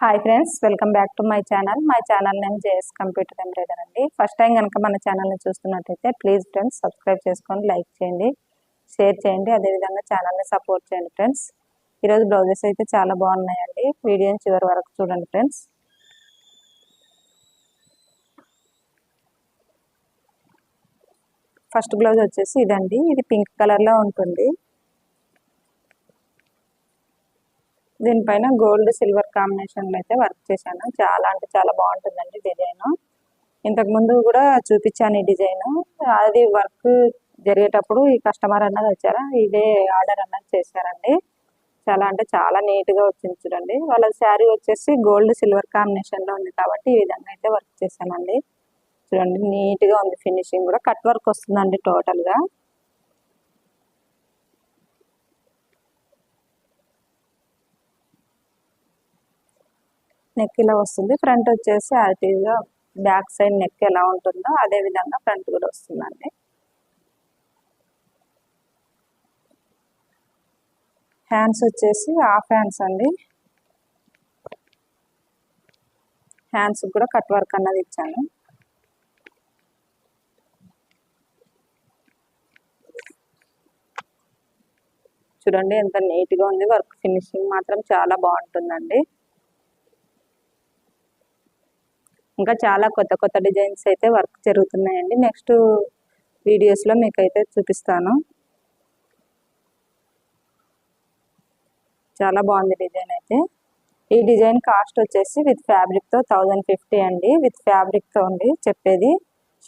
Hi friends, welcome back to my channel. My channel name JS computer embroidery అండి. First time కనుక మన ఛానల్ని చూస్తున్నట్టయితే ప్లీజ్ ఫ్రెండ్స్ సబ్స్క్రైబ్ చేసుకొని లైక్ చేయండి, షేర్ చేయండి, అదేవిధంగా ఛానల్ని సపోర్ట్ చేయండి ఫ్రెండ్స్. ఈరోజు బ్లౌజెస్ అయితే చాలా బాగున్నాయండి. వీడియోని చివరి వరకు చూడండి ఫ్రెండ్స్. ఫస్ట్ బ్లౌజ్ వచ్చేసి ఇదండి. ఇది పింక్ కలర్లో ఉంటుంది. దీనిపైన గోల్డ్ సిల్వర్ కాంబినేషన్లో అయితే వర్క్ చేశాను. చాలా అంటే చాలా బాగుంటుందండి డిజైన్. ఇంతకుముందు కూడా చూపించాను ఈ డిజైన్. అది వర్క్ జరిగేటప్పుడు ఈ కస్టమర్ అన్నది వచ్చారా, ఇదే ఆర్డర్ అన్నది చేశారండి. చాలా అంటే చాలా నీట్గా వచ్చింది చూడండి. వాళ్ళ శారీ వచ్చేసి గోల్డ్ సిల్వర్ కాంబినేషన్లో ఉంది కాబట్టి ఈ విధంగా అయితే వర్క్ చేశానండి. చూడండి నీట్గా ఉంది. ఫినిషింగ్ కూడా కట్ వర్క్ వస్తుందండి టోటల్గా. నెక్ ఇలా వస్తుంది. ఫ్రంట్ వచ్చేసి యాక్టివ్గా బ్యాక్ సైడ్ నెక్ ఎలా ఉంటుందో అదే విధంగా ఫ్రంట్ కూడా వస్తుందండి. హ్యాండ్స్ వచ్చేసి హాఫ్ హ్యాండ్స్ అండి. హ్యాండ్స్ కూడా కట్ వర్క్ అన్నది ఇచ్చాను. చూడండి ఎంత నీట్గా ఉంది. వర్క్ ఫినిషింగ్ మాత్రం చాలా బాగుంటుందండి. ఇంకా చాలా కొత్త కొత్త డిజైన్స్ అయితే వర్క్ జరుగుతున్నాయండి. నెక్స్ట్ వీడియోస్లో మీకు అయితే చూపిస్తాను. చాలా బాగుంది డిజైన్ అయితే. ఈ డిజైన్ కాస్ట్ వచ్చేసి విత్ ఫ్యాబ్రిక్తో 1050 అండి. విత్ ఫ్యాబ్రిక్తో అండి చెప్పేది.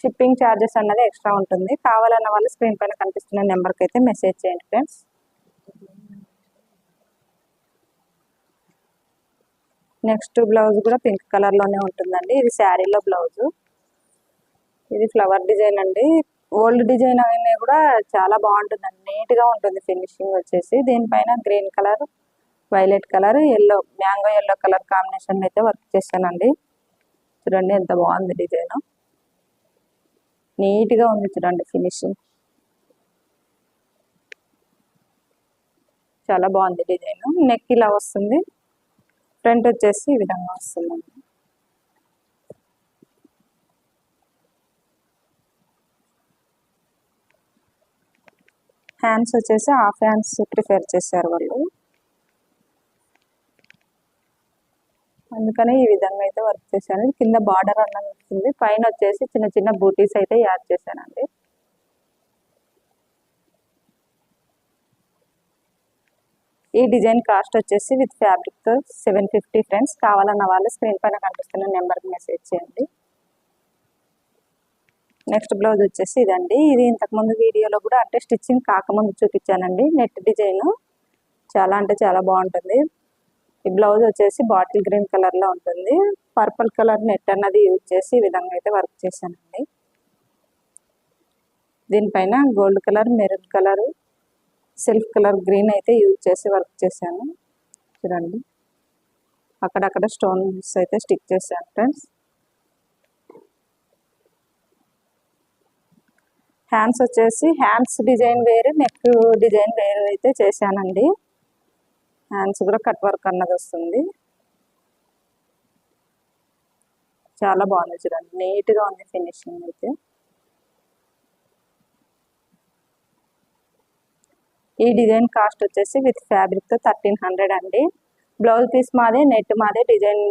షిప్పింగ్ ఛార్జెస్ అన్నది ఎక్స్ట్రా ఉంటుంది. కావాలన్న వాళ్ళు స్క్రీన్ పైన కనిపిస్తున్న నెంబర్కి అయితే మెసేజ్ చేయండి ఫ్రెండ్స్. నెక్స్ట్ బ్లౌజ్ కూడా పింక్ కలర్లోనే ఉంటుందండి. ఇది శారీలో బ్లౌజు. ఇది ఫ్లవర్ డిజైన్ అండి. ఓల్డ్ డిజైన్ అయినా కూడా చాలా బాగుంటుందండి. నీట్గా ఉంటుంది ఫినిషింగ్ వచ్చేసి. దీనిపైన green colour, violet colour, yellow, mango yellow colour combination అయితే వర్క్ చేశానండి. చూడండి ఎంత బాగుంది డిజైన్. నీట్గా ఉంది చూడండి ఫినిషింగ్. చాలా బాగుంది డిజైన్. నెక్ ఇలా వస్తుంది. ఫ్రంట్ వచ్చేసి ఈ విధంగా వస్తుందండి. హ్యాండ్స్ వచ్చేసి హాఫ్ హ్యాండ్స్ ప్రిఫర్ చేశారు వాళ్ళు, అందుకని ఈ విధంగా అయితే వర్క్ చేశాను. కింద బార్డర్ అన్నది వస్తుంది. పైన వచ్చేసి చిన్న చిన్న బూటీస్ అయితే యాడ్ చేశానండి. ఈ డిజైన్ కాస్ట్ వచ్చేసి విత్ ఫ్యాబ్రిక్తో 750 ఫ్రెండ్స్. కావాలన్న వాళ్ళు స్క్రీన్ పైన కనిపిస్తున్న నెంబర్కి మెసేజ్ చేయండి. నెక్స్ట్ బ్లౌజ్ వచ్చేసి ఇదండి. ఇది ఇంతకుముందు వీడియోలో కూడా అంటే స్టిచ్చింగ్ కాకముందు చూపించానండి. నెట్ డిజైన్ చాలా అంటే చాలా బాగుంటుంది. ఈ బ్లౌజ్ వచ్చేసి బాటిల్ గ్రీన్ కలర్లో ఉంటుంది. పర్పుల్ కలర్ నెట్ అన్నది యూజ్ చేసి ఈ విధంగా అయితే వర్క్ చేశానండి. దీనిపైన gold colour, maroon colour, self colour green అయితే యూజ్ చేసి వర్క్ చేశాను. చూడండి అక్కడక్కడ స్టోన్స్ అయితే స్టిక్ చేశాను ఫ్రెండ్స్. హ్యాండ్స్ వచ్చేసి హ్యాండ్స్ డిజైన్ వేరు, నెక్ డిజైన్ వేరు అయితే చేశానండి. హ్యాండ్స్ కూడా కట్ వర్క్ అన్నది వస్తుంది. చాలా బాగుంది చూడండి. నీట్గా ఉంది ఫినిషింగ్ అయితే. ఈ డిజైన్ కాస్ట్ వచ్చేసి విత్ ఫ్యాబ్రిక్తో 1300 అండి. బ్లౌజ్ పీస్ మాదే, నెట్ మాదే, డిజైన్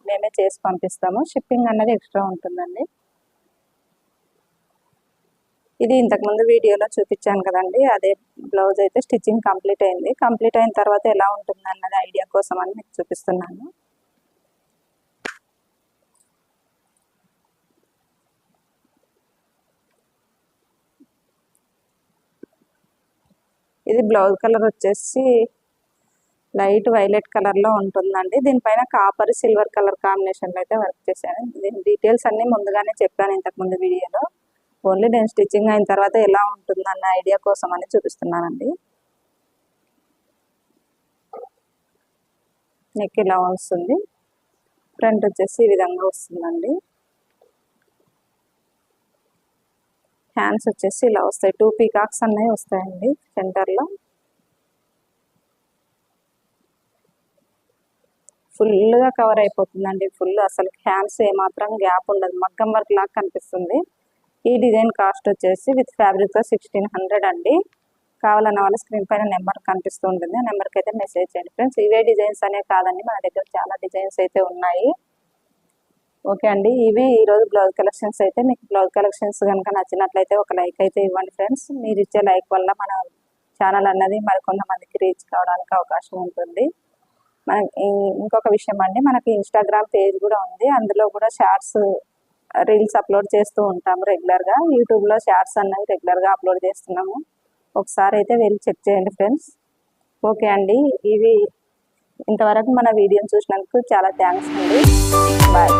మేమే చేసి పంపిస్తాము. షిప్పింగ్ అన్నది ఎక్స్ట్రా ఉంటుందండి. ఇది ఇంతకుముందు వీడియోలో చూపించాను కదండి, అదే బ్లౌజ్ అయితే స్టిచ్చింగ్ కంప్లీట్ అయింది. కంప్లీట్ అయిన తర్వాత ఎలా ఉంటుంది అన్నది ఐడియా కోసం అని మీకు చూపిస్తున్నాను. ఇది బ్లౌజ్ కలర్ వచ్చేసి లైట్ వైలెట్ కలర్లో ఉంటుందండి. దీనిపైన కాపర్ సిల్వర్ కలర్ కాంబినేషన్లో అయితే వర్క్ చేశాను. దీని డీటెయిల్స్ అన్నీ ముందుగానే చెప్పాను ఇంతకుముందు వీడియోలో. ఓన్లీ నేను స్టిచ్చింగ్ అయిన తర్వాత ఎలా ఉంటుందన్న ఐడియా కోసం అని చూపిస్తున్నానండి. నెక్ ఇలా వస్తుంది. ఫ్రంట్ వచ్చేసి ఈ విధంగా వస్తుందండి. హ్యాండ్స్ వచ్చేసి ఇలా వస్తాయి. 2 పీకాక్స్ అన్నవి వస్తాయండి సెంటర్లో. ఫుల్గా కవర్ అయిపోతుందండి. ఫుల్ అసలు హ్యాండ్స్ ఏమాత్రం గ్యాప్ ఉండదు, మగ్గం వర్క్ లాగా కనిపిస్తుంది. ఈ డిజైన్ కాస్ట్ వచ్చేసి విత్ ఫ్యాబ్రిక్తో 1600 అండి. కావాలన్న వాళ్ళు స్క్రీన్ పైన నెంబర్ కనిపిస్తూ ఉంటుంది, ఆ నెంబర్కి అయితే మెసేజ్ చేయండి ఫ్రెండ్స్. ఇవే డిజైన్స్ అనే కాదండి, మన దగ్గర చాలా డిజైన్స్ అయితే ఉన్నాయి. ఓకే అండి, ఇవి ఈరోజు బ్లౌజ్ కలెక్షన్స్ అయితే. మీకు బ్లౌజ్ కలెక్షన్స్ కనుక నచ్చినట్లయితే ఒక లైక్ అయితే ఇవ్వండి ఫ్రెండ్స్. మీరు ఇచ్చే లైక్ వల్ల మన ఛానల్ అన్నది మరి కొంతమందికి రీచ్ కావడానికి అవకాశం ఉంటుంది. ఇంకొక విషయం అండి, మనకి ఇన్స్టాగ్రామ్ పేజ్ కూడా ఉంది. అందులో కూడా షార్ట్స్ రీల్స్ అప్లోడ్ చేస్తూ ఉంటాము రెగ్యులర్గా. యూట్యూబ్లో షార్ట్స్ అన్నవి రెగ్యులర్గా అప్లోడ్ చేస్తున్నాము. ఒకసారి అయితే వెళ్ళి చెక్ చేయండి ఫ్రెండ్స్. ఓకే అండి, ఇవి ఇంతవరకు మన వీడియోని చూసినందుకు చాలా థ్యాంక్స్ అండి. బాయ్.